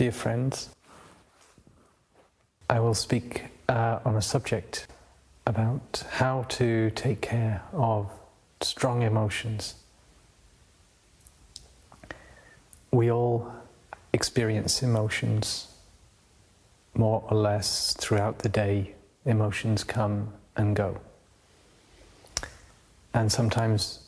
Dear friends, I will speak on a subject about how to take care of strong emotions. We all experience emotions more or less throughout the day. Emotions come and go. And sometimes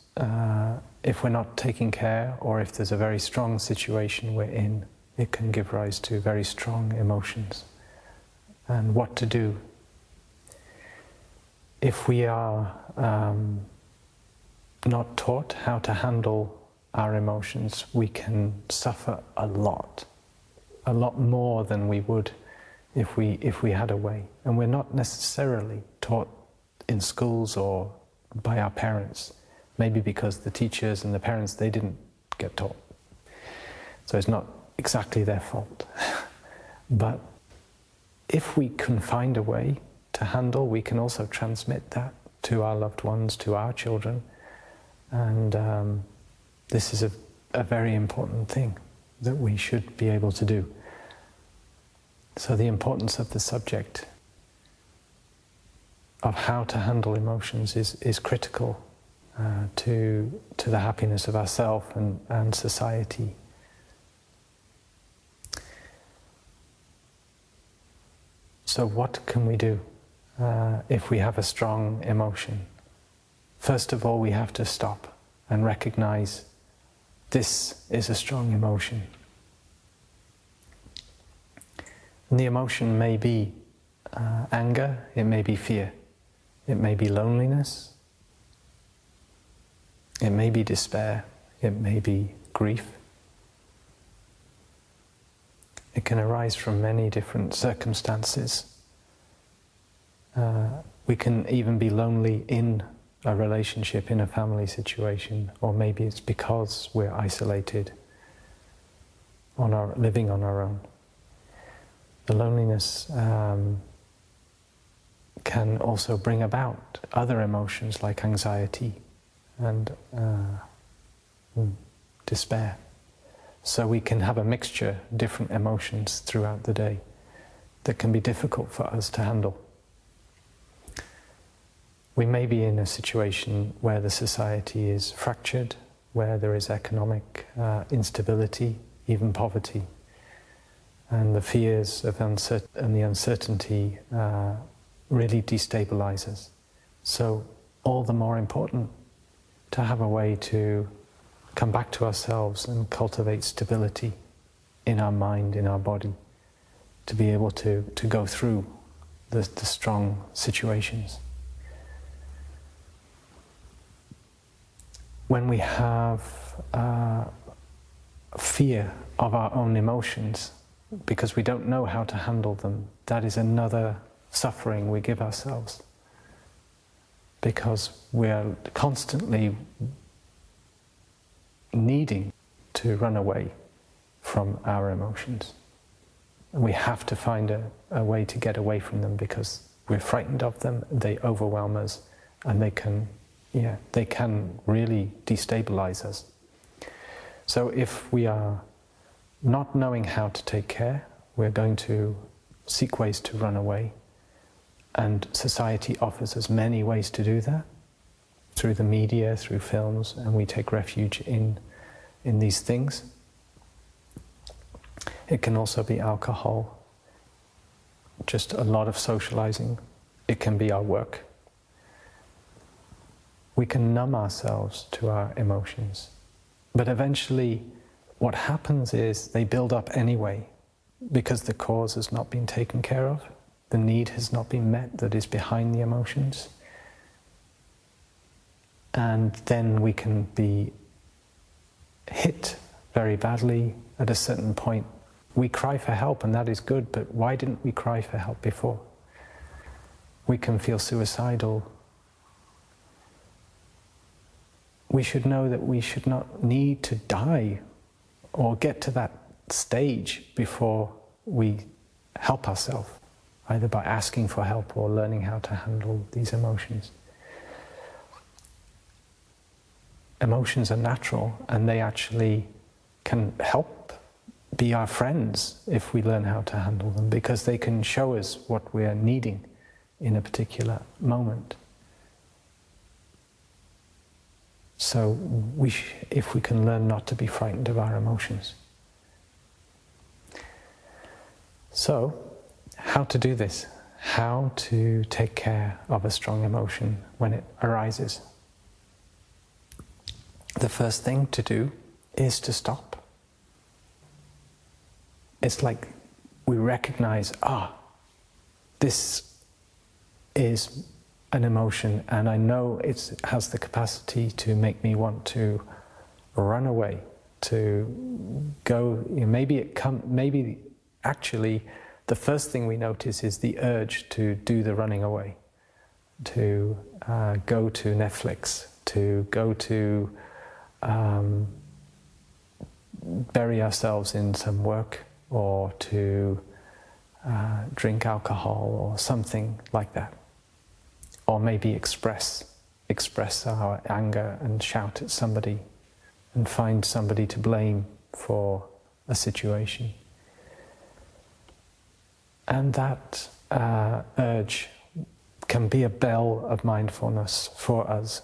if we're not taking care, or if there's a very strong situation we're in, it can give rise to very strong emotions. And what to do? If we are not taught how to handle our emotions, we can suffer a lot more than we would if we had a way. And we're not necessarily taught in schools or by our parents, maybe because the teachers and the parents, they didn't get taught. So it's not exactly their fault. But if we can find a way to handle, we can also transmit that to our loved ones, to our children. And this is a very important thing that we should be able to do. So the importance of the subject of how to handle emotions is critical to the happiness of ourselves and society. So what can we do if we have a strong emotion? First of all, we have to stop and recognize this is a strong emotion. And the emotion may be anger, it may be fear, it may be loneliness, it may be despair, it may be grief. It can arise from many different circumstances. We can even be lonely in a relationship, in a family situation, or maybe it's because we're isolated, living on our own. The loneliness can also bring about other emotions like anxiety and despair. So we can have a mixture, different emotions throughout the day that can be difficult for us to handle. We may be in a situation where the society is fractured, where there is economic instability, even poverty, and the fears of and the uncertainty really destabilize us. So all the more important to have a way to come back to ourselves and cultivate stability in our mind, in our body, to be able to go through the strong situations. When we have fear of our own emotions, because we don't know how to handle them, that is another suffering we give ourselves. Because we are constantly needing to run away from our emotions. And we have to find a way to get away from them because we're frightened of them, they overwhelm us, and they can really destabilize us. So if we are not knowing how to take care, we're going to seek ways to run away. And society offers us many ways to do that, through the media, through films, and we take refuge in these things. It can also be alcohol, just a lot of socializing. It can be our work. We can numb ourselves to our emotions. But eventually, what happens is they build up anyway, because the cause has not been taken care of. The need has not been met that is behind the emotions. And then we can be hit very badly at a certain point. We cry for help, and that is good, but why didn't we cry for help before? We can feel suicidal. We should know that we should not need to die or get to that stage before we help ourselves, either by asking for help or learning how to handle these emotions. Emotions are natural, and they actually can help be our friends if we learn how to handle them, because they can show us what we're needing in a particular moment. So if we can learn not to be frightened of our emotions. So, how to do this? How to take care of a strong emotion when it arises? The first thing to do is to stop. It's like we recognize, this is an emotion, and I know it has the capacity to make me want to run away, to go. Maybe actually, the first thing we notice is the urge to do the running away, to go to Netflix, to go to bury ourselves in some work, or to drink alcohol or something like that. Or maybe express our anger and shout at somebody and find somebody to blame for a situation. And that urge can be a bell of mindfulness for us.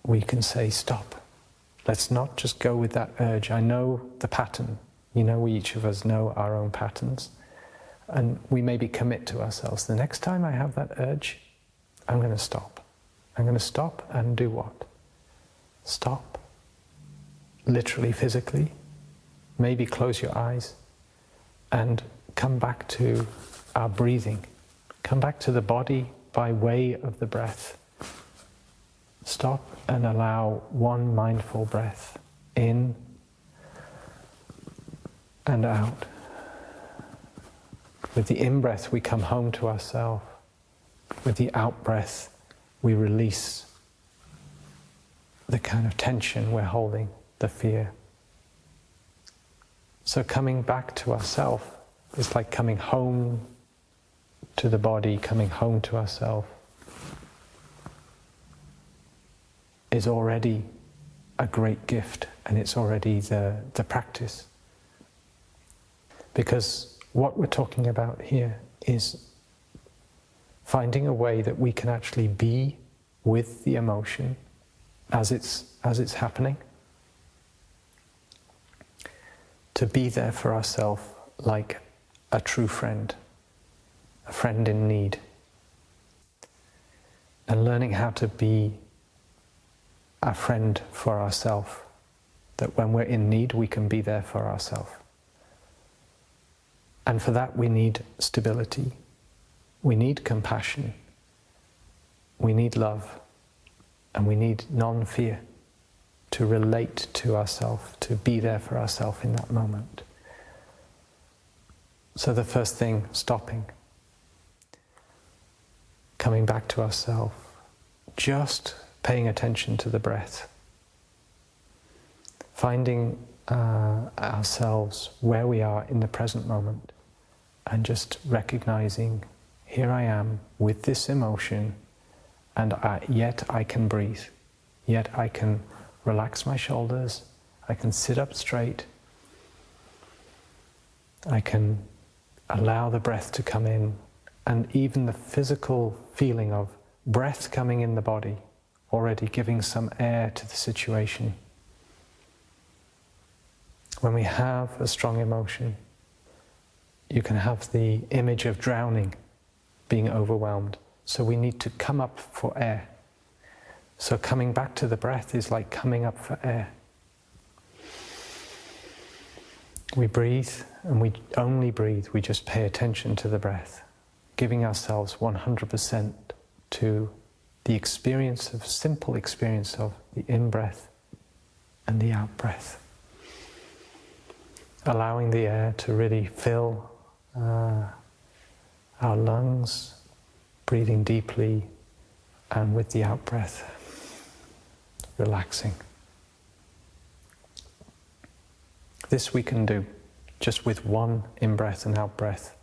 We can say, stop. Let's not just go with that urge. I know the pattern. We each of us know our own patterns. And we maybe commit to ourselves, the next time I have that urge, I'm going to stop. I'm going to stop and do what? Stop. Literally, physically. Maybe close your eyes and come back to our breathing. Come back to the body by way of the breath. Stop and allow one mindful breath in and out. With the in-breath, we come home to ourselves. With the out-breath, we release the kind of tension we're holding, the fear. So coming back to ourselves is like coming home to the body, coming home to ourselves is already a great gift, and it's already the practice. Because what we're talking about here is finding a way that we can actually be with the emotion as it's happening. To be there for ourselves like a true friend, a friend in need. And learning how to be a friend for ourselves, that when we're in need we can be there for ourselves. And for that we need stability, we need compassion, we need love, and we need non-fear to relate to ourselves, to be there for ourselves in that moment. So the first thing, stopping, coming back to ourselves, just paying attention to the breath, finding ourselves where we are in the present moment, and just recognizing, here I am with this emotion, and yet I can breathe, yet I can relax my shoulders, I can sit up straight, I can allow the breath to come in, and even the physical feeling of breath coming in the body, already giving some air to the situation. When we have a strong emotion, you can have the image of drowning, being overwhelmed. So we need to come up for air. So coming back to the breath is like coming up for air. We breathe, and we only breathe, we just pay attention to the breath, giving ourselves 100% to the experience of, simple experience of the in-breath and the out-breath. Allowing the air to really fill our lungs, breathing deeply, and with the out-breath, relaxing. This we can do just with one in-breath and out-breath.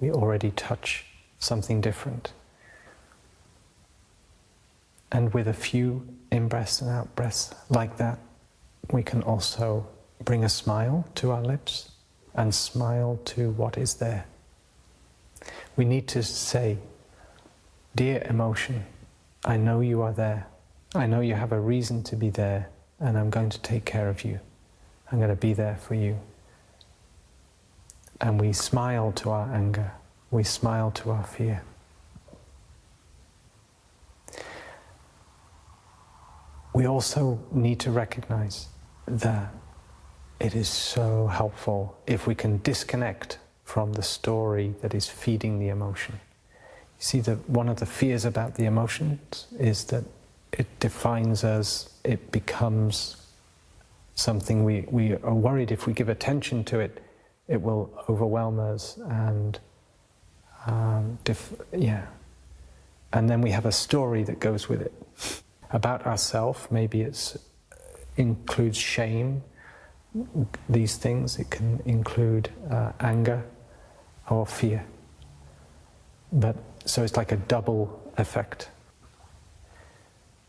We already touch something different. And with a few in-breaths and out-breaths like that, we can also bring a smile to our lips and smile to what is there. We need to say, "Dear emotion, I know you are there. I know you have a reason to be there, and I'm going to take care of you. I'm going to be there for you." And we smile to our anger. We smile to our fear. We also need to recognize that it is so helpful if we can disconnect from the story that is feeding the emotion. You see, one of the fears about the emotions is that it defines us, it becomes something we are worried if we give attention to it, it will overwhelm us and and then we have a story that goes with it. About ourselves, maybe it includes shame, these things. It can include anger or fear. So it's like a double effect.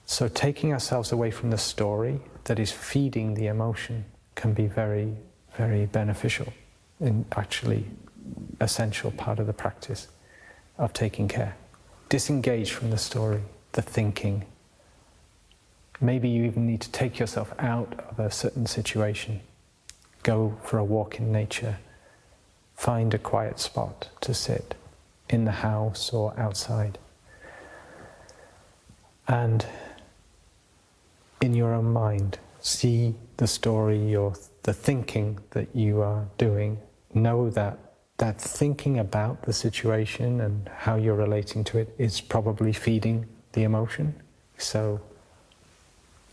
So taking ourselves away from the story that is feeding the emotion can be very, very beneficial, and actually essential part of the practice of taking care. Disengage from the story, the thinking. Maybe you even need to take yourself out of a certain situation. Go for a walk in nature. Find a quiet spot to sit, in the house or outside. And in your own mind, see the story or the thinking that you are doing. Know that thinking about the situation and how you're relating to it is probably feeding the emotion. So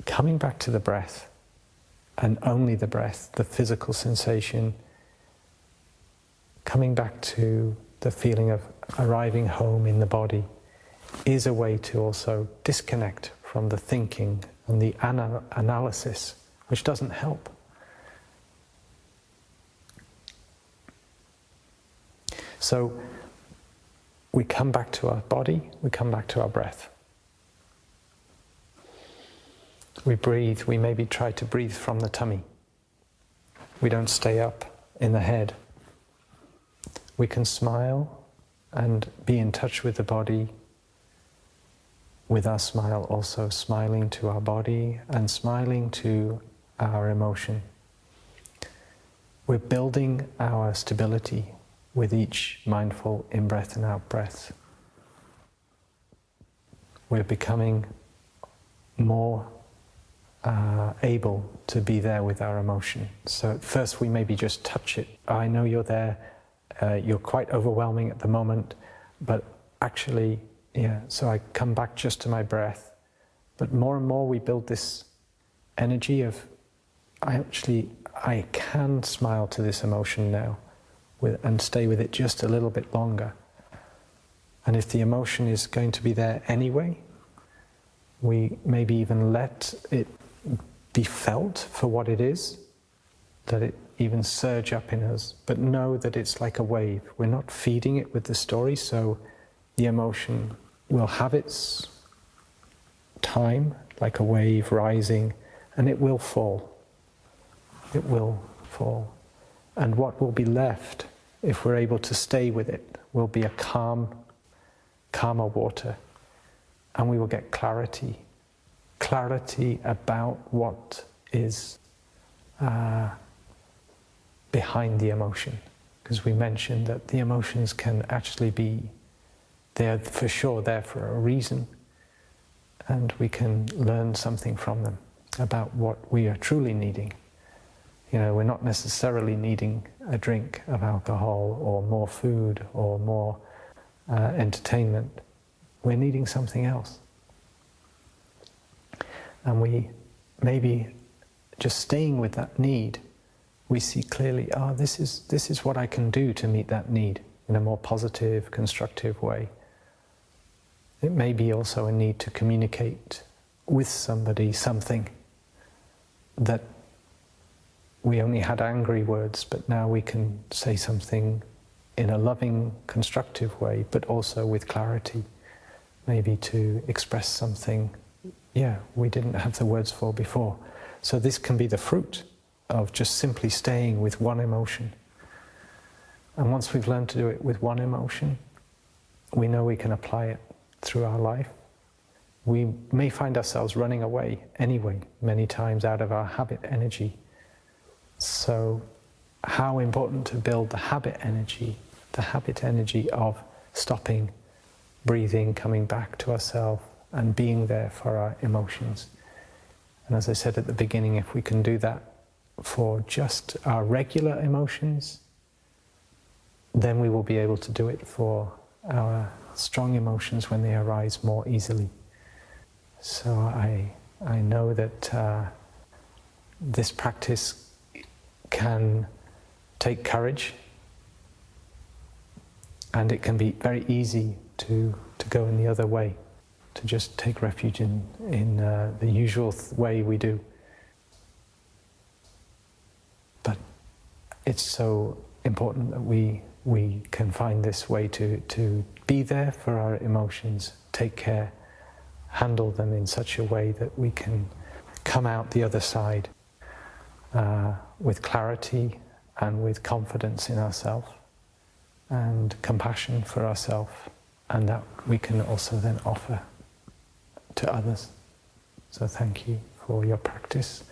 coming back to the breath, and only the breath, the physical sensation, coming back to the feeling of arriving home in the body, is a way to also disconnect from the thinking and the analysis, which doesn't help. So we come back to our body, we come back to our breath. We breathe, we maybe try to breathe from the tummy. We don't stay up in the head. We can smile and be in touch with the body, with our smile also, smiling to our body and smiling to our emotion. We're building our stability with each mindful in-breath and out-breath. We're becoming more able to be there with our emotion. So at first we maybe just touch it. I know you're there, you're quite overwhelming at the moment, but actually, so I come back just to my breath. But more and more we build this energy of, I can smile to this emotion now and stay with it just a little bit longer. And if the emotion is going to be there anyway, we maybe even let it be felt for what it is, let it even surge up in us, but know that it's like a wave. We're not feeding it with the story, so the emotion will have its time, like a wave rising, and it will fall. It will fall. And what will be left, if we're able to stay with it, will be a calmer water, and we will get clarity about what is behind the emotion. Because we mentioned that the emotions can actually be, they're for sure there for a reason, and we can learn something from them about what we are truly needing. We're not necessarily needing a drink of alcohol or more food or more entertainment. We're needing something else. And we maybe just staying with that need, we see clearly, this is what I can do to meet that need in a more positive, constructive way. It may be also a need to communicate with somebody something that we only had angry words, but now we can say something in a loving, constructive way, but also with clarity, maybe to express something we didn't have the words for before. So this can be the fruit of just simply staying with one emotion. And once we've learned to do it with one emotion, we know we can apply it through our life. We may find ourselves running away anyway, many times out of our habit energy. So how important to build the habit energy of stopping, breathing, coming back to ourselves, and being there for our emotions. And as I said at the beginning, if we can do that for just our regular emotions, then we will be able to do it for our strong emotions when they arise more easily. So I know that this practice can take courage, and it can be very easy to go in the other way, to just take refuge in the usual way we do. But it's so important that we can find this way to be there for our emotions, take care, handle them in such a way that we can come out the other side with clarity and with confidence in ourselves and compassion for ourselves, and that we can also then offer to others. So thank you for your practice.